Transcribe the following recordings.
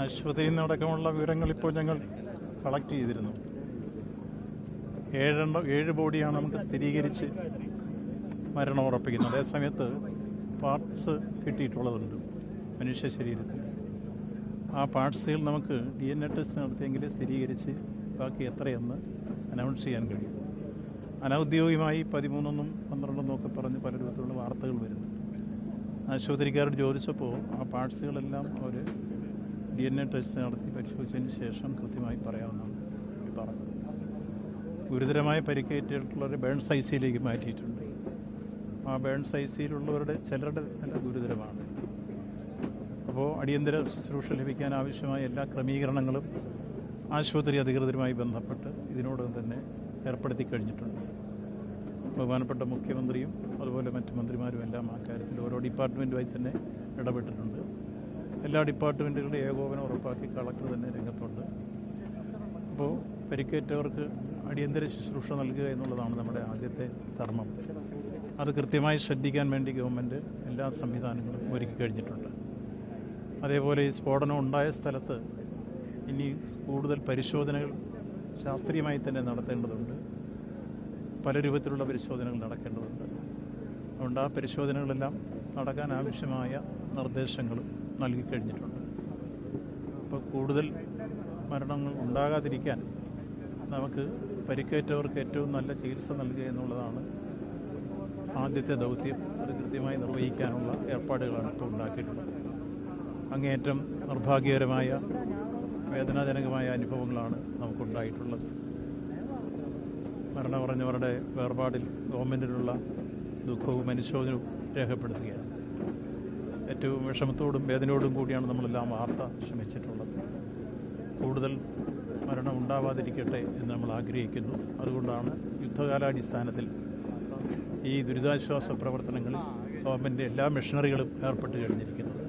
ആശുപത്രിയിൽ നിന്നടക്കമുള്ള വിവരങ്ങൾ ഇപ്പോൾ ഞങ്ങൾ കളക്ട് ചെയ്തിരുന്നു. 7 ബോഡിയാണ് നമുക്ക് സ്ഥിരീകരിച്ച് മരണം ഉറപ്പിക്കുന്നത്. അതേസമയത്ത് പാർട്സ് കിട്ടിയിട്ടുള്ളതുണ്ട് മനുഷ്യ ശരീരത്തിൽ. ആ പാർട്സുകൾ നമുക്ക് DNA ടെസ്റ്റ് നടത്തിയെങ്കിൽ സ്ഥിരീകരിച്ച് ബാക്കി എത്രയെന്ന് അനൗൺസ് ചെയ്യാൻ കഴിയും. അനൗദ്യോഗികമായി 13 12 ഒക്കെ പറഞ്ഞ് പല രൂപത്തിലുള്ള വാർത്തകൾ വരുന്നു. ആശുപത്രിക്കാരോട് ചോദിച്ചപ്പോൾ ആ പാർട്സുകളെല്ലാം അവർ DNA ടെസ്റ്റ് നടത്തി പരിശോധിച്ചതിന് ശേഷം കൃത്യമായി പറയാമെന്നാണ് പറഞ്ഞത്. ഗുരുതരമായി പരിക്കേറ്റിട്ടുള്ളവർ ബേൺസ് ICUയിലേക്ക് മാറ്റിയിട്ടുണ്ട്. ആ ബേൺസ് ICUയിലുള്ളവരുടെ ചിലരുടെ നില ഗുരുതരമാണ്. അപ്പോൾ അടിയന്തര ശുശ്രൂഷ ലഭിക്കാൻ ആവശ്യമായ എല്ലാ ക്രമീകരണങ്ങളും ആശുപത്രി അധികൃതരുമായി ബന്ധപ്പെട്ട് ഇതിനോടകം തന്നെ ഏർപ്പെടുത്തി കഴിഞ്ഞിട്ടുണ്ട്. ബഹുമാനപ്പെട്ട മുഖ്യമന്ത്രിയും അതുപോലെ മറ്റ് മന്ത്രിമാരും എല്ലാം ആ കാര്യത്തിൽ ഓരോ ഡിപ്പാർട്ട്മെൻറ്റുമായി തന്നെ ഇടപെട്ടിട്ടുണ്ട്. എല്ലാ ഡിപ്പാർട്ട്മെൻറ്റുകളുടെ ഏകോപനം ഉറപ്പാക്കി കളക്ടർ തന്നെ രംഗത്തുണ്ട്. അപ്പോൾ പരിക്കേറ്റവർക്ക് അടിയന്തര ശുശ്രൂഷ നൽകുക എന്നുള്ളതാണ് നമ്മുടെ ആദ്യത്തെ ധർമ്മം. അത് കൃത്യമായി ശ്രദ്ധിക്കാൻ വേണ്ടി ഗവൺമെൻറ് എല്ലാ സംവിധാനങ്ങളും ഒരുക്കി കഴിഞ്ഞിട്ടുണ്ട്. അതേപോലെ ഈ സ്ഫോടനം ഉണ്ടായ സ്ഥലത്ത് ഇനി കൂടുതൽ പരിശോധനകൾ ശാസ്ത്രീയമായി തന്നെ നടത്തേണ്ടതുണ്ട്. പല രൂപത്തിലുള്ള പരിശോധനകൾ നടക്കേണ്ടതുണ്ട്. അതുകൊണ്ട് ആ പരിശോധനകളെല്ലാം നടക്കാൻ ആവശ്യമായ നിർദ്ദേശങ്ങളും നൽകിക്കഴിഞ്ഞിട്ടുണ്ട്. അപ്പോൾ കൂടുതൽ മരണങ്ങൾ ഉണ്ടാകാതിരിക്കാൻ നമുക്ക് പരിക്കേറ്റവർക്ക് ഏറ്റവും നല്ല ചികിത്സ നൽകുക എന്നുള്ളതാണ് ആദ്യത്തെ ദൗത്യം. അത് കൃത്യമായി നിർവഹിക്കാനുള്ള ഏർപ്പാടുകളാണ് ഇപ്പോൾ ഉണ്ടാക്കിയിട്ടുള്ളത്. അങ്ങേയറ്റം നിർഭാഗ്യകരമായ വേദനാജനകമായ അനുഭവങ്ങളാണ് നമുക്കുണ്ടായിട്ടുള്ളത്. മരണമടഞ്ഞവരുടെ വേർപാടിൽ ഗവൺമെൻറ്റിനുള്ള ദുഃഖവും അനുശോചനവും രേഖപ്പെടുത്തുകയാണ്. ഏറ്റവും വിഷമത്തോടും വേദനയോടും കൂടിയാണ് നമ്മളെല്ലാം വാർത്ത ശ്രമിച്ചിട്ടുള്ളത്. കൂടുതൽ മരണം ഉണ്ടാവാതിരിക്കട്ടെ എന്ന് നമ്മൾ ആഗ്രഹിക്കുന്നു. അതുകൊണ്ടാണ് യുദ്ധകാലാടിസ്ഥാനത്തിൽ ഈ ദുരിതാശ്വാസ പ്രവർത്തനങ്ങളിൽ ഗവൺമെൻറ് എല്ലാ മിഷനറികളും ഏർപ്പെട്ട് കഴിഞ്ഞിരിക്കുന്നത്.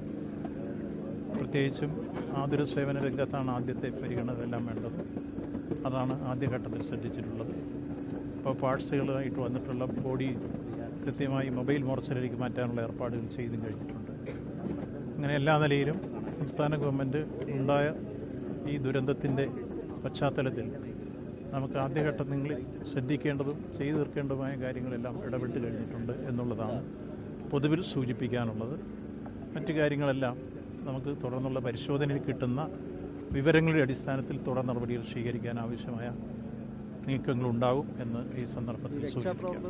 പ്രത്യേകിച്ചും ആതുര സേവന രംഗത്താണ് ആദ്യത്തെ പരിഗണനയെല്ലാം വേണ്ടത്. അതാണ് ആദ്യഘട്ടത്തിൽ ശ്രദ്ധിച്ചിട്ടുള്ളത്. ഇപ്പോൾ പാർട്സുകളായിട്ട് വന്നിട്ടുള്ള ബോഡി കൃത്യമായി മൊബൈൽ മോർച്ചറിയിലേക്ക് മാറ്റാനുള്ള ഏർപ്പാടുകൾ ചെയ്തും കഴിഞ്ഞിട്ടുണ്ട്. അങ്ങനെ എല്ലാ നിലയിലും സംസ്ഥാന ഗവൺമെൻറ് ഉണ്ടായ ഈ ദുരന്തത്തിൻ്റെ പശ്ചാത്തലത്തിൽ നമുക്ക് ആദ്യഘട്ടങ്ങളിൽ ശ്രദ്ധിക്കേണ്ടതും ചെയ്തു തീർക്കേണ്ടതുമായ കാര്യങ്ങളെല്ലാം ഇടപെട്ട് കഴിഞ്ഞിട്ടുണ്ട് എന്നുള്ളതാണ് പൊതുവിൽ സൂചിപ്പിക്കാനുള്ളത്. മറ്റു കാര്യങ്ങളെല്ലാം നമുക്ക് തുടർന്നുള്ള പരിശോധനയിൽ കിട്ടുന്ന വിവരങ്ങളുടെ അടിസ്ഥാനത്തിൽ തുടർ നടപടികൾ സ്വീകരിക്കാൻ ആവശ്യമായ നീക്കങ്ങളുണ്ടാവും എന്ന് ഈ സന്ദർഭത്തിൽ സൂചിപ്പിക്കാം.